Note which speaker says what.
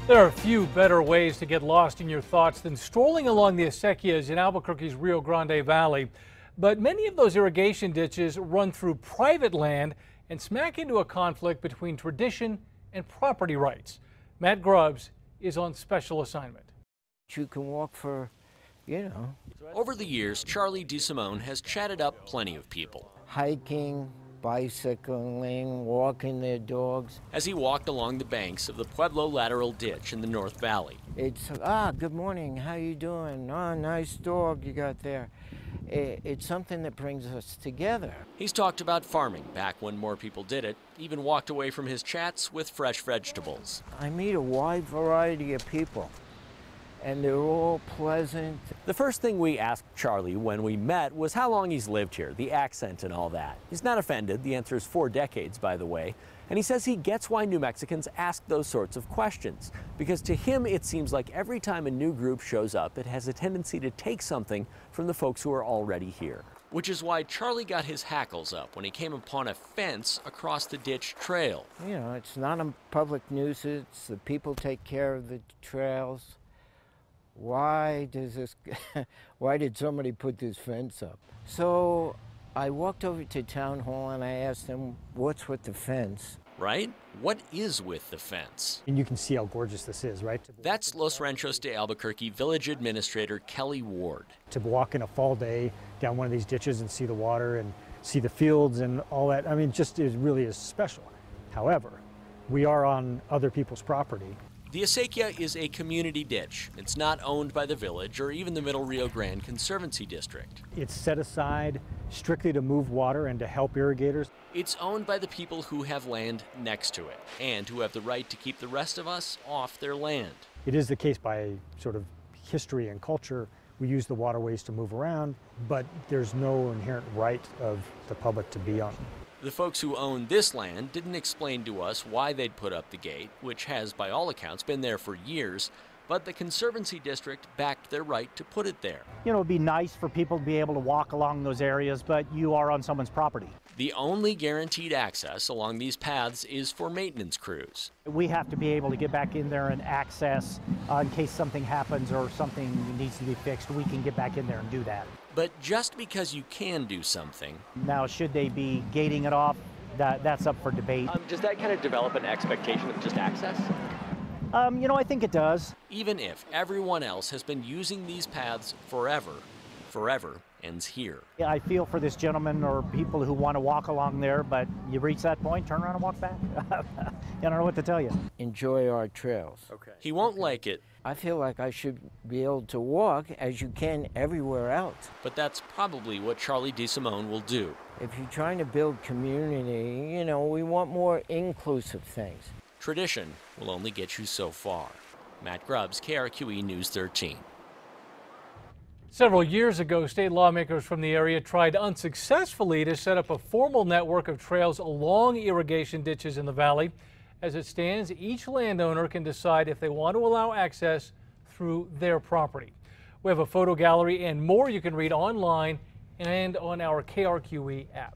Speaker 1: There are few better ways to get lost in your thoughts than strolling along the acequias in Albuquerque's Rio Grande Valley. But many of those irrigation ditches run through private land and smack into a conflict between tradition and property rights. Matt Grubbs is on special assignment.
Speaker 2: You can walk for,
Speaker 3: Over the years, Charlie DeSimone has chatted up plenty of people.
Speaker 2: hiking, bicycling, walking their dogs.
Speaker 3: As he walked along the banks of the Pueblo Lateral Ditch in the North Valley.
Speaker 2: It's, good morning, how you doing? Oh, nice dog you got there. It's something that brings us together.
Speaker 3: He's talked about farming back when more people did it, even walked away from his chats with fresh vegetables.
Speaker 2: I meet a wide variety of people, and they're all pleasant.
Speaker 4: The first thing we asked Charlie when we met was how long he's lived here, the accent and all that. He's not offended. The answer is 4 decades, by the way. And he says he gets why New Mexicans ask those sorts of questions, because to him it seems like every time a new group shows up, it has a tendency to take something from the folks who are already here.
Speaker 3: Which is why Charlie got his hackles up when he came upon a fence across the ditch trail.
Speaker 2: It's not a public nuisance. The people take care of the trails. Why did somebody put this fence up? So I walked over to town hall and I asked them, what's with the fence?
Speaker 3: Right? What is with the fence?
Speaker 5: And you can see how gorgeous this is, right?
Speaker 3: That's Los Ranchos de Albuquerque Village Administrator Kelly Ward.
Speaker 5: To walk in a fall day down one of these ditches and see the water and see the fields and all that, I mean, it really is special. However, we are on other people's property.
Speaker 3: The acequia is a community ditch. It's not owned by the village or even the Middle Rio Grande Conservancy District.
Speaker 5: It's set aside strictly to move water and to help irrigators.
Speaker 3: It's owned by the people who have land next to it and who have the right to keep the rest of us off their land.
Speaker 5: It is the case by sort of history and culture. We use the waterways to move around, but there's no inherent right of the public to be on them.
Speaker 3: The folks who own this land didn't explain to us why they'd put up the gate, which has, by all accounts, been there for years, but the Conservancy District backed their right to put it there.
Speaker 6: It'd be nice for people to be able to walk along those areas, but you are on someone's property.
Speaker 3: The only guaranteed access along these paths is for maintenance crews.
Speaker 6: We have to be able to get back in there and access in case something happens or something needs to be fixed. We can get back in there and do that.
Speaker 3: But just because you can do something...
Speaker 6: Now, should they be gating it off? That's up for debate.
Speaker 4: Does that kind of develop an expectation of just access?
Speaker 6: I think it does.
Speaker 3: Even if everyone else has been using these paths forever, forever ends here.
Speaker 6: Yeah, I feel for this gentleman or people who want to walk along there, but you reach that point, turn around and walk back. I don't know what to tell you.
Speaker 2: Enjoy our trails.
Speaker 4: Okay.
Speaker 3: He won't like it.
Speaker 2: I feel like I should be able to walk as you can everywhere else.
Speaker 3: But that's probably what Charlie DeSimone will do.
Speaker 2: If you're trying to build community, we want more inclusive things.
Speaker 3: Tradition will only get you so far. Matt Grubbs, KRQE News 13.
Speaker 1: Several years ago, state lawmakers from the area tried unsuccessfully to set up a formal network of trails along irrigation ditches in the valley. As it stands, each landowner can decide if they want to allow access through their property. We have a photo gallery and more you can read online and on our KRQE app.